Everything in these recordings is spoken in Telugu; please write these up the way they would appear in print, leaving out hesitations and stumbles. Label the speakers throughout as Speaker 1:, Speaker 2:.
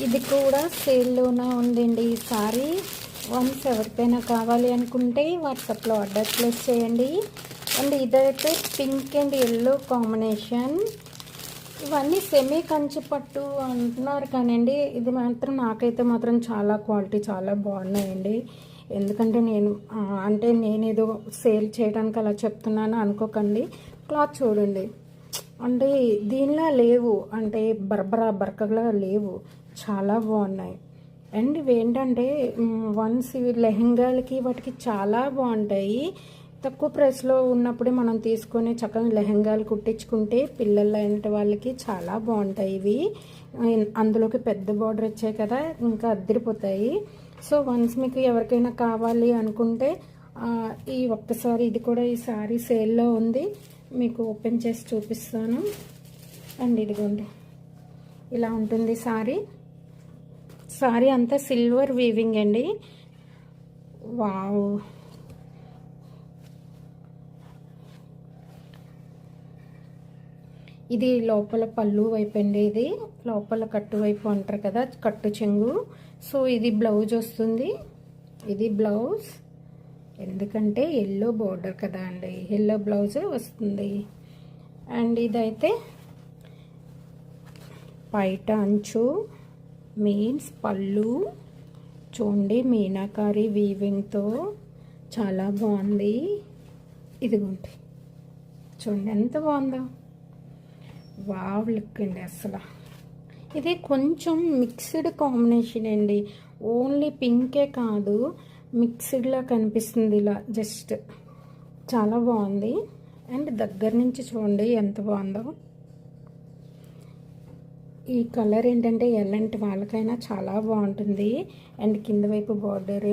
Speaker 1: ఇది కూడా సేల్లోనే ఉందండి ఈ సారీ. వన్స్ ఎవరికైనా కావాలి అనుకుంటే వాట్సాప్లో ఆర్డర్ ప్లేస్ చేయండి. అండ్ ఇదైతే పింక్ అండ్ ఎల్లో కాంబినేషన్. ఇవన్నీ సెమీ కంచి పట్టు అంటున్నారు కానండి, ఇది మాత్రం నాకైతే మాత్రం చాలా క్వాలిటీ చాలా బాగున్నాయండి. ఎందుకంటే నేనేదో సేల్ చేయడానికి అలా చెప్తున్నాను అనుకోకండి. క్లాత్ చూడండి, అంటే దీనిలా లేవు, అంటే బరకలా లేవు, చాలా బాగున్నాయి. అండ్ ఇవి ఏంటంటే వన్స్ ఇవి లెహెంగాలకి వాటికి చాలా బాగుంటాయి. తక్కువ ప్రైస్లో ఉన్నప్పుడే మనం తీసుకొని చక్కగా లెహెంగాలు కుట్టించుకుంటే పిల్లల లాంటి వాళ్ళకి చాలా బాగుంటాయి ఇవి. అందులోకి పెద్ద బార్డర్ వచ్చాయి కదా, ఇంకా అద్దరిపోతాయి. సో వన్స్ మీకు ఎవరికైనా కావాలి అనుకుంటే ఈ ఒక్కసారి ఇది కూడా ఈ సారీ సేల్లో ఉంది, మీకు ఓపెన్ చేసి చూపిస్తాను. అండ్ ఇదిగోండి ఇలా ఉంటుంది సారీ. సారీ అంతా సిల్వర్ వీవింగ్ అండి. వావ్, ఇది లోపల పళ్ళు వైపు అండి, ఇది లోపల కట్టు వైపు అంటారు కదా, కట్టు చెంగు. సో ఇది బ్లౌజ్ వస్తుంది, ఇది బ్లౌజ్. ఎందుకంటే ఎల్లో బోర్డర్ కదా అండి, ఎల్లో బ్లౌజ్ వస్తుంది. అండ్ ఇదైతే పైట అంచు మీన్స్ పళ్ళు చూడండి, మీనాకారి వీవింగ్తో చాలా బాగుంది. ఇదిగోండి చూడండి ఎంత బాగుందో, వావ్ లుక్ అండి అసలు. ఇది కొంచెం మిక్స్డ్ కాంబినేషన్ అండి, ఓన్లీ పింకే కాదు మిక్స్డ్లా కనిపిస్తుంది ఇలా జస్ట్, చాలా బాగుంది. అండ్ దగ్గర నుంచి చూడండి ఎంత బాగుందో. ఈ కలర్ ఏంటంటే ఎలాంటి వాళ్ళకైనా చాలా బాగుంటుంది. అండ్ కింద వైపు బార్డర్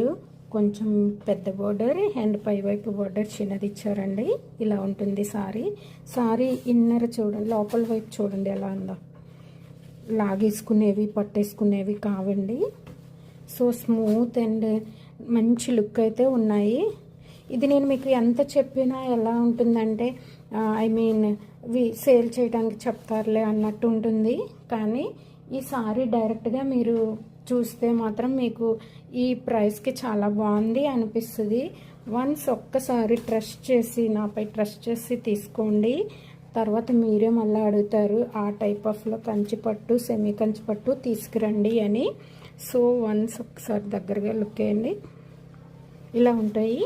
Speaker 1: కొంచెం పెద్ద బార్డర్ అండ్ పై వైపు బార్డర్ చిన్నది ఇచ్చారండి. ఇలా ఉంటుంది సారీ ఇన్నర్ చూడండి, లోపల వైపు చూడండి ఎలా ఉందో. లాగేసుకునేవి పట్టేసుకునేవి కావండి. సో స్మూత్ అండ్ మంచి లుక్ అయితే ఉన్నాయి. ఇది నేను మీకు ఎంత చెప్పినా ఎలా ఉంటుందంటే సేల్ చేయడానికి చెప్తారులే అన్నట్టు ఉంటుంది. కానీ ఈ సారీ డైరెక్ట్గా మీరు చూస్తే మాత్రం మీకు ఈ ప్రైస్కి చాలా బాగుంది అనిపిస్తుంది. వన్స్ ఒక్కసారి నాపై ట్రస్ట్ చేసి తీసుకోండి. తర్వాత మీరే మళ్ళీ అడుగుతారు ఆ టైప్ ఆఫ్లో కంచిపట్టు సెమీ కంచిపట్టు తీసుకురండి అని. సో వన్స్ ఒకసారి దగ్గరగా లుక్ వేయండి, ఇలా ఉంటాయి.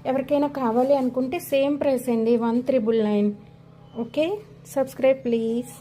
Speaker 1: ఎవరికైనా కావాలి అనుకుంటే సేమ్ ప్రైస్ అండి, 1399. Okay, subscribe please.